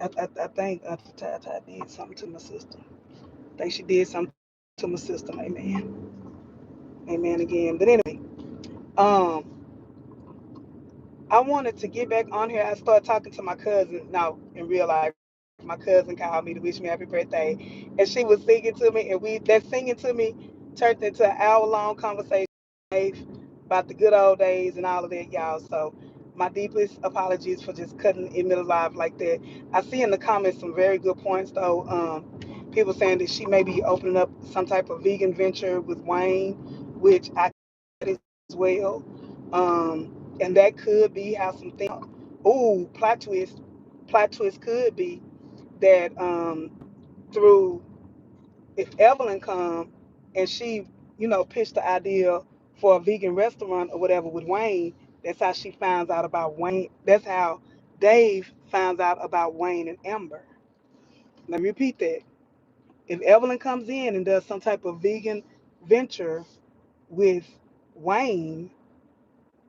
I think Tata did something to my sister. I think she did something to my sister. Amen. Amen again. But anyway, um, I wanted to get back on here. I started talking to my cousin. Now, in real life, my cousin called me to wish me happy birthday, and she was singing to me, and that singing to me turned into an hour-long conversation about the good old days and all of that, y'all. So, my deepest apologies for just cutting in middle live like that. I see in the comments some very good points, though. People saying that she may be opening up some type of vegan venture with Wayne, which I as well. And that could be how some things. Ooh, plot twist. Plot twist could be that through if Evelyn come and she, pitched the idea for a vegan restaurant or whatever with Wayne, that's how she finds out about Wayne. That's how Dave finds out about Wayne and Amber. Let me repeat that. If Evelyn comes in and does some type of vegan venture with Wayne,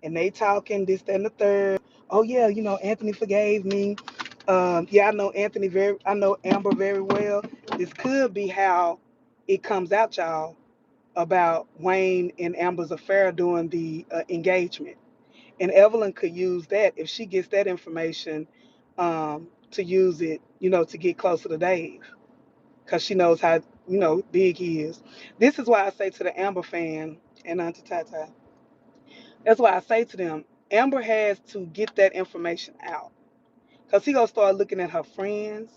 and they talking this, that, and the third. Oh yeah, Anthony forgave me. Yeah, I know Amber very well. This could be how it comes out, y'all, about Wayne and Amber's affair during the engagement. And Evelyn could use that if she gets that information to use it, to get closer to Dave, because she knows how, big he is. This is why I say to the Amber fan and Auntie Tata, that's why I say to them, Amber has to get that information out. Because he gonna start looking at her friends.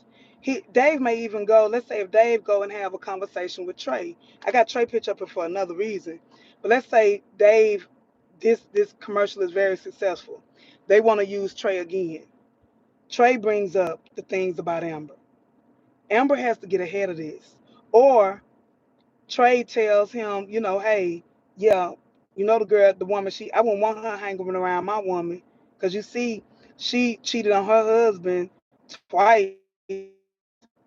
Dave may even go, let's say if Dave go and have a conversation with Trey. I got Trey pitch up here for another reason. But let's say Dave, this commercial is very successful. They want to use Trey again. Trey brings up the things about Amber. Amber has to get ahead of this. Or Trey tells him, hey, yeah, the girl, the woman, I wouldn't want her hanging around my woman. Because you see, she cheated on her husband twice.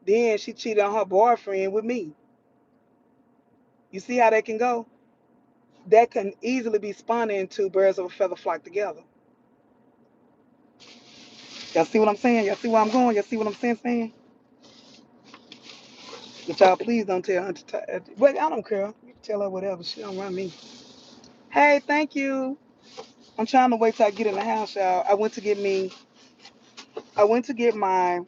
Then she cheated on her boyfriend with me. You see how that can go? That can easily be spun into birds of a feather flock together. Y'all see what I'm saying? Y'all see where I'm going? Y'all see what I'm saying? But y'all please don't tell Auntie But I don't care. You can tell her whatever. She don't run me. Hey, thank you. I'm trying to wait till I get in the house, y'all. I went to get my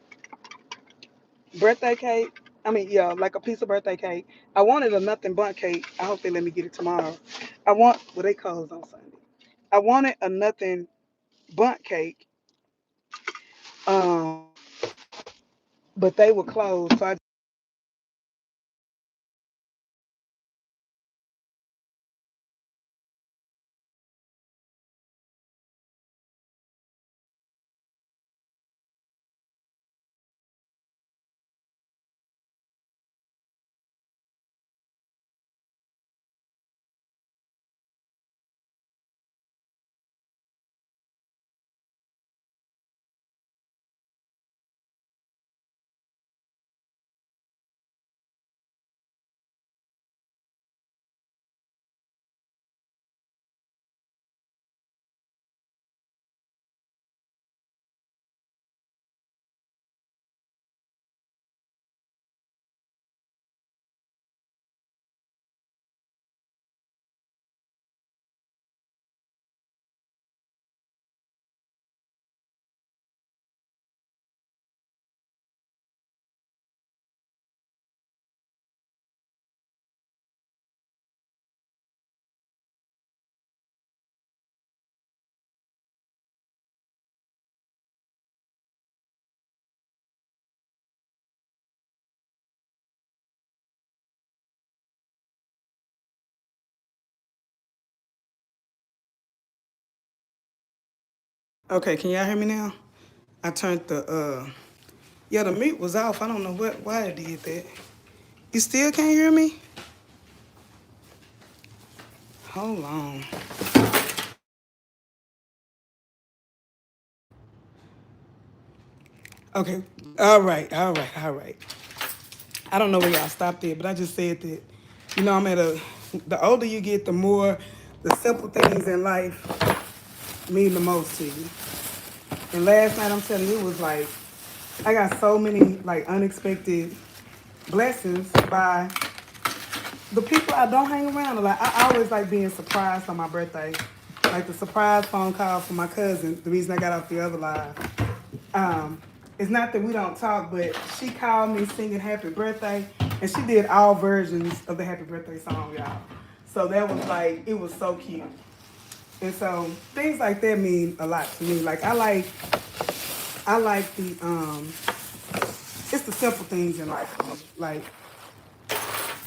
birthday cake. I mean, yeah, like a piece of birthday cake. I wanted a nothing bundt cake. I hope they let me get it tomorrow. Well, they closed on Sunday. I wanted a nothing bundt cake, um, but they were closed. So I Okay, can y'all hear me now? I turned yeah, the mute was off. I don't know why it did that. You still can't hear me? Hold on. Okay. All right. I don't know where y'all stopped at, but I just said that, I'm the older you get, the more the simple things in life mean the most to you. And last night, I'm telling you, it was like I got so many like unexpected blessings by the people I don't hang around a lot. I always like being surprised on my birthday. Like the surprise phone call from my cousin, the reason I got off the other live. Um, it's not that we don't talk, but she called me singing happy birthday, and she did all versions of the happy birthday song, y'all. So that was like, it was so cute. And so things like that mean a lot to me. Like I like it's the simple things in life. Like,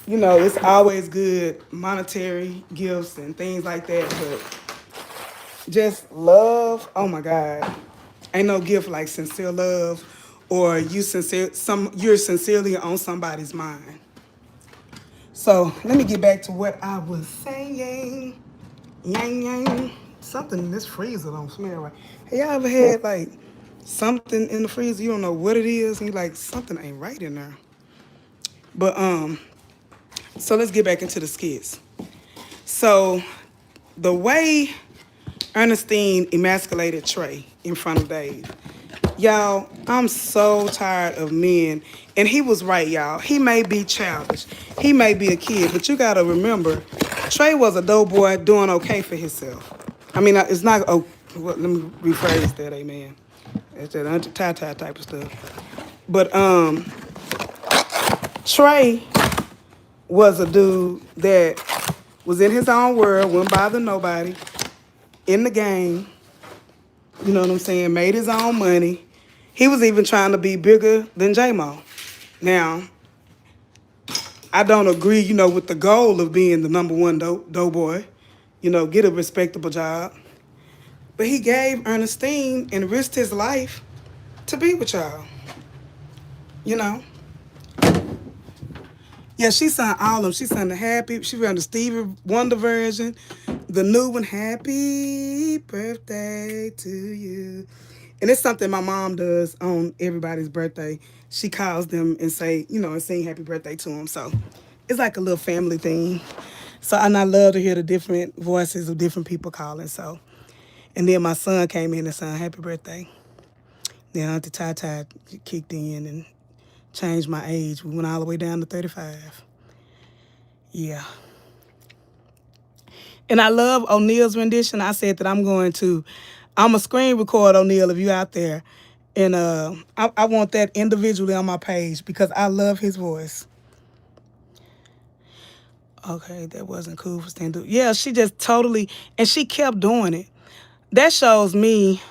you know, it's always good monetary gifts and things like that, but just love, oh my God. Ain't no gift like sincere love or you're sincerely on somebody's mind. So let me get back to what I was saying. Yang yang. Something in this freezer don't smell right. Have y'all ever had like something in the freezer, you don't know what it is, and you're like, something ain't right in there. But so let's get back into the skits. So the way Ernestine emasculated Trey in front of Dave. Y'all, I'm so tired of men. And he was right, y'all. He may be childish. He may be a kid, but you got to remember, Trey was a dope boy doing okay for himself. I mean, it's not, oh, well, let me rephrase that, amen. It's that anti-tie type of stuff. But Trey was a dude that was in his own world, wouldn't bother nobody, in the game, you know what I'm saying, made his own money. He was even trying to be bigger than J-Mo. Now, I don't agree, you know, with the goal of being the number one doughboy, you know, get a respectable job. But he gave Ernestine and risked his life to be with y'all, you know. Yeah, she sung all of them. She sung the Happy, she sung the Stevie Wonder version, the new one, Happy Birthday to You. And it's something my mom does on everybody's birthday. She calls them and say, you know, and sing happy birthday to them. So it's like a little family thing. So, and I love to hear the different voices of different people calling. So, and then my son came in and sang happy birthday. Then Auntie Tata kicked in and changed my age. We went all the way down to 35. Yeah. And I love O'Neill's rendition. I said that I'm going to screen record O'Neill if you out there. And I want that individually on my page because I love his voice. Okay, that wasn't cool for Stan. Yeah, she just totally, and she kept doing it. That shows me,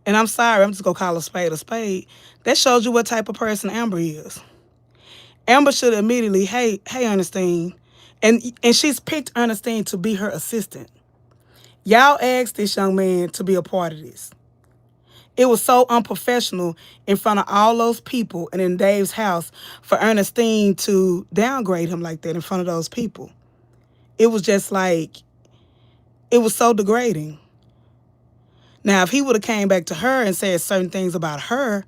and I'm sorry, I'm just going to call a spade a spade. That shows you what type of person Amber is. Amber should immediately, hey, Ernestine. And she's picked Ernestine to be her assistant. Y'all asked this young man to be a part of this. It was so unprofessional in front of all those people and in Dave's house for Ernestine to downgrade him like that in front of those people. It was just like, it was so degrading. Now, if he would have came back to her and said certain things about her,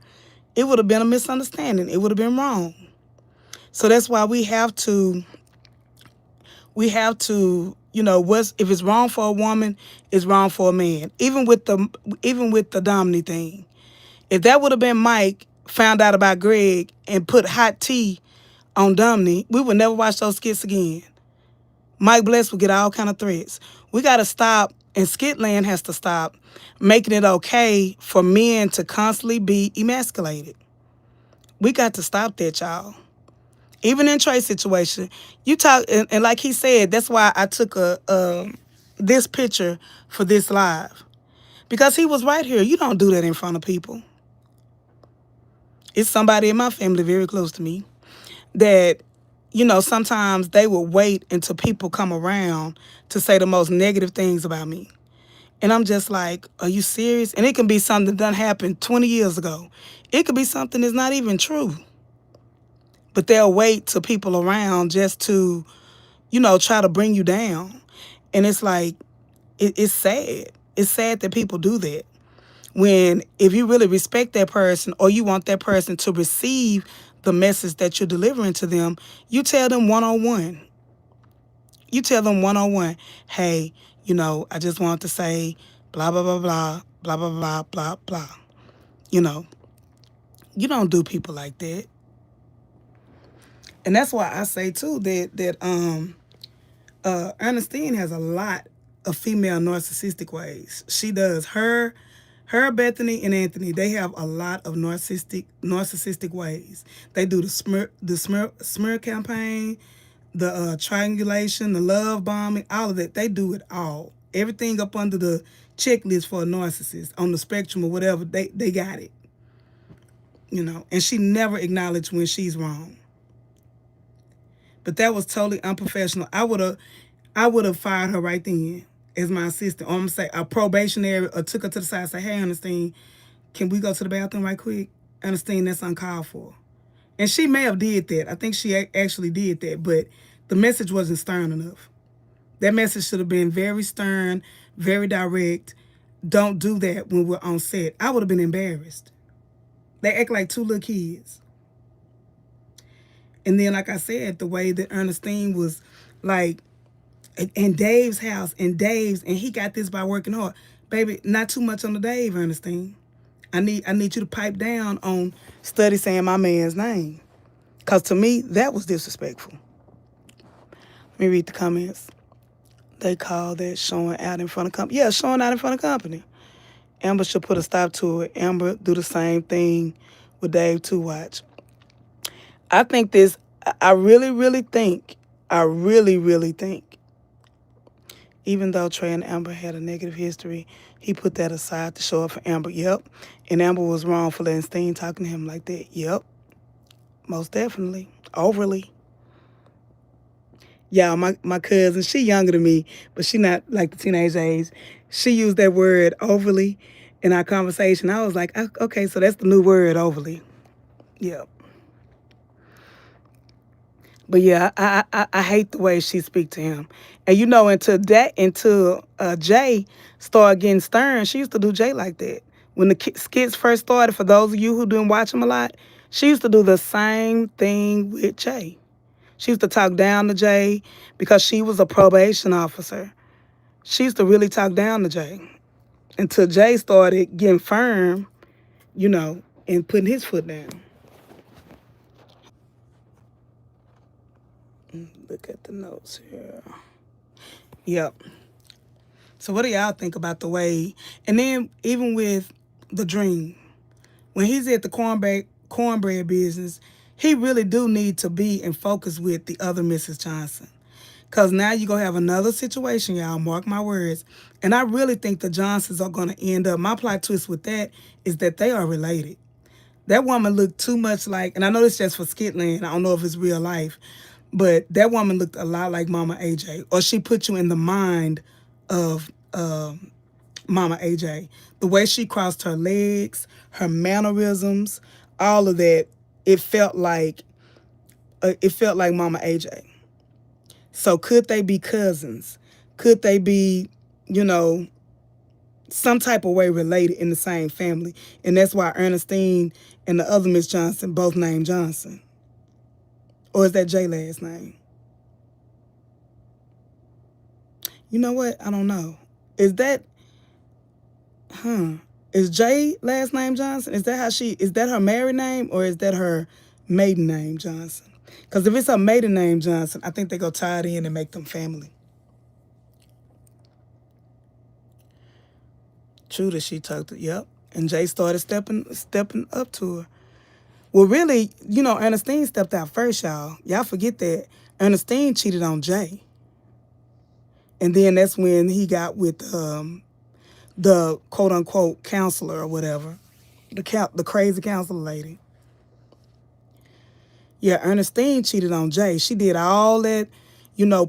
it would have been a misunderstanding. It would have been wrong. So that's why we have to, you know, if it's wrong for a woman, it's wrong for a man. Even with the Dominic thing. If that would have been Mike found out about Greg and put hot tea on Dominic, we would never watch those skits again. Mike Bless would get all kind of threats. We got to stop, and Skitland has to stop making it okay for men to constantly be emasculated. We got to stop that, y'all. Even in Trey's situation, you talk, and like he said, that's why I took this picture for this live. Because he was right here. You don't do that in front of people. It's somebody in my family very close to me that, you know, sometimes they will wait until people come around to say the most negative things about me. And I'm just like, are you serious? And it can be something that done happened 20 years ago. It could be something that's not even true. But they'll wait till people around just to, you know, try to bring you down. And it's like, it's sad. It's sad that people do that. When if you really respect that person or you want that person to receive the message that you're delivering to them, you tell them one-on-one. You tell them one-on-one, hey, you know, I just wanted to say blah, blah, blah, blah, blah, blah, blah, blah, blah. You know, You don't do people like that. And that's why I say too that Ernestine has a lot of female narcissistic ways. She does. Her, Bethany and Anthony, they have a lot of narcissistic ways. They do the smear campaign, the triangulation, the love bombing, all of that. They do it all. Everything up under the checklist for a narcissist on the spectrum or whatever, they got it. And she never acknowledged when she's wrong. But that was totally unprofessional. I would have fired her right then as my assistant. Or I'm gonna say a probationary, or took her to the side and say, "Hey, Ernestine, can we go to the bathroom right quick? Ernestine, that's uncalled for." And she may have did that. I think she actually did that, but the message wasn't stern enough. That message should have been very stern, very direct. Don't do that when we're on set. I would have been embarrassed. They act like two little kids. And then, like I said, the way that Ernestine was like, and Dave's house, and he got this by working hard. Baby, not too much on the Dave, Ernestine. I need you to pipe down on study saying my man's name. Because to me, that was disrespectful. Let me read the comments. They call that showing out in front of company. Yeah, showing out in front of company. Amber should put a stop to it. Amber do the same thing with Dave too, watch. I think this, I really, really think, even though Trey and Amber had a negative history, he put that aside to show up for Amber. Yep. And Amber was wrong for letting Steen talking to him like that. Yep. Most definitely. Overly. Yeah, my cousin, she younger than me, but she not like the teenage age. She used that word overly in our conversation. I was like, okay, so that's the new word, overly. Yep. But yeah, I hate the way she speak to him. And until Jay started getting stern, she used to do Jay like that. When the skits first started, for those of you who didn't watch them a lot, she used to do the same thing with Jay. She used to talk down to Jay because she was a probation officer. She used to really talk down to Jay until Jay started getting firm, and putting his foot down. Look at the notes here. Yep. So what do y'all think about the way, and then even with the dream, when he's at the cornbread business, he really do need to be in focus with the other Mrs. Johnson. Because now you're going to have another situation, y'all, mark my words. And I really think the Johnsons are going to end up, my plot twist with that is that they are related. That woman looked too much like, and I know this just for Skitland, I don't know if it's real life, but that woman looked a lot like Mama AJ. Or she put you in the mind of Mama AJ. The way she crossed her legs, her mannerisms, all of that, it felt like Mama AJ. So could they be cousins? Could they be, you know, some type of way related in the same family? And that's why Ernestine and the other Miss Johnson both named Johnson. Or is that Jay last name? You know what? I don't know. Is that, is Jay last name Johnson? Is that her married name, or is that her maiden name Johnson? Because if it's her maiden name Johnson, I think they go tie it in and make them family. True that she talked to, yep. And Jay started stepping up to her. Well, really, Ernestine stepped out first, y'all. Y'all forget that Ernestine cheated on Jay. And then that's when he got with the quote-unquote counselor or whatever, the crazy counselor lady. Yeah, Ernestine cheated on Jay. She did all that,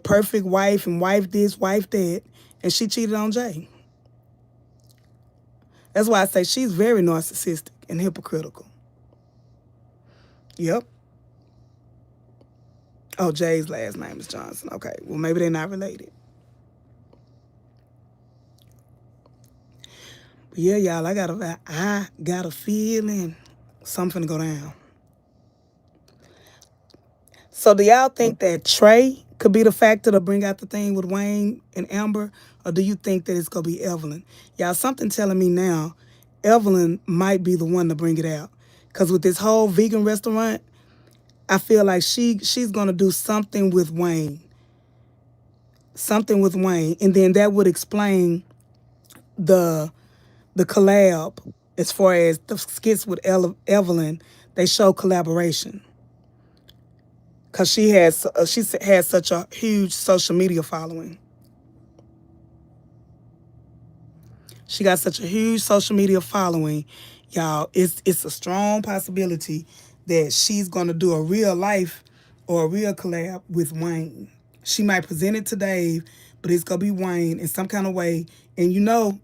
perfect wife and wife this, wife that, and she cheated on Jay. That's why I say she's very narcissistic and hypocritical. Yep. Oh, Jay's last name is Johnson. Okay, well, maybe they're not related. But yeah, y'all, I got a feeling something to go down. So do y'all think that Trey could be the factor to bring out the thing with Wayne and Amber? Or do you think that it's going to be Evelyn? Y'all, something telling me now Evelyn might be the one to bring it out. Because with this whole vegan restaurant, I feel like she's going to do something with Wayne. Something with Wayne. And then that would explain the collab as far as the skits with Evelyn. They show collaboration. Because she has such a huge social media following. She got such a huge social media following, y'all. It's a strong possibility that she's gonna do a real life or a real collab with Wayne. She might present it to Dave, but it's gonna be Wayne in some kind of way. And you know,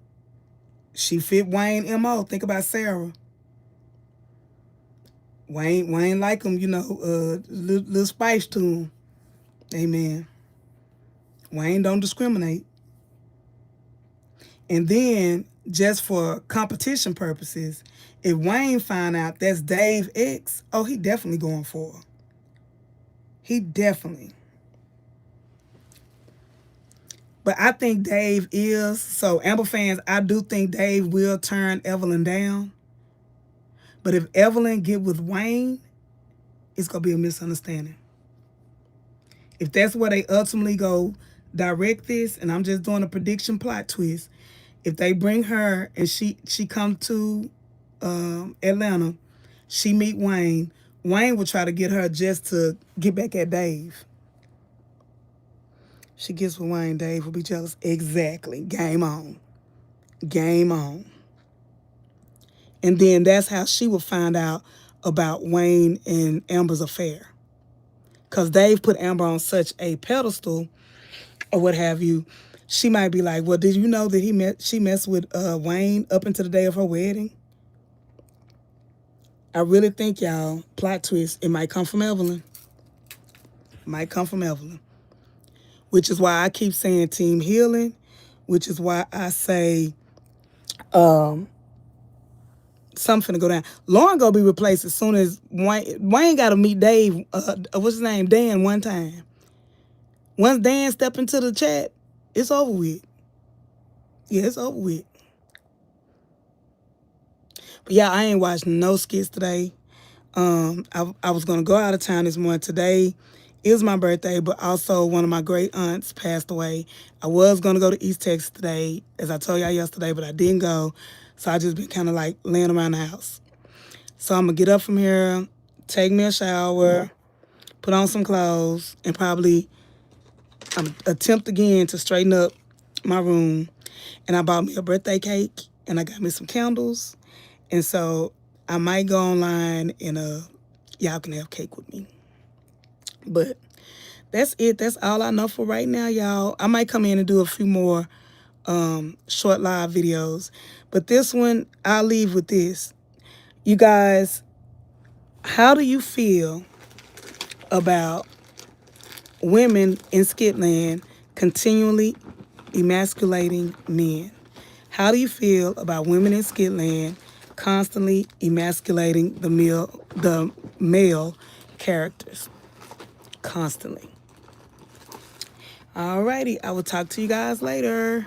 she fit Wayne MO. Think about Sarah. Wayne like him, you know, little spice to him. Amen. Wayne don't discriminate. And then, just for competition purposes, if Wayne find out that's Dave X, oh, he definitely going for her. He definitely. But I think Dave is, so Amber fans, I do think Dave will turn Evelyn down. But if Evelyn get with Wayne, it's going to be a misunderstanding. If that's where they ultimately go direct this, and I'm just doing a prediction plot twist, if they bring her and she come to Atlanta, she meet Wayne, Wayne will try to get her just to get back at Dave. She gets with Wayne, Dave will be jealous. Exactly. Game on. Game on. And then that's how she will find out about Wayne and Amber's affair. Because Dave put Amber on such a pedestal or what have you, she might be like, well, did you know that she messed with Wayne up until the day of her wedding? I really think, y'all, plot twist, it might come from Evelyn. Might come from Evelyn. Which is why I keep saying team healing. Which is why I say something finna go down. Lauren gonna be replaced as soon as Wayne gotta meet Dave, what's his name, Dan, one time. Once Dan step into the chat, it's over with. Yeah, it's over with. But yeah, I ain't watched no skits today. I was gonna go out of town this morning. Today is my birthday, but also one of my great aunts passed away. I was gonna go to East Texas today, as I told y'all yesterday, but I didn't go. So I just been kind of like laying around the house. So I'm gonna get up from here, take me a shower, put on some clothes, and probably attempt again to straighten up my room. And I bought me a birthday cake, and I got me some candles. And so I might go online and y'all can have cake with me. But that's it. That's all I know for right now, y'all. I might come in and do a few more short live videos. But this one, I'll leave with this. You guys, how do you feel about women in Skitland continually emasculating men? How do you feel about women in Skitland constantly emasculating the male characters? Constantly. Alrighty, I will talk to you guys later.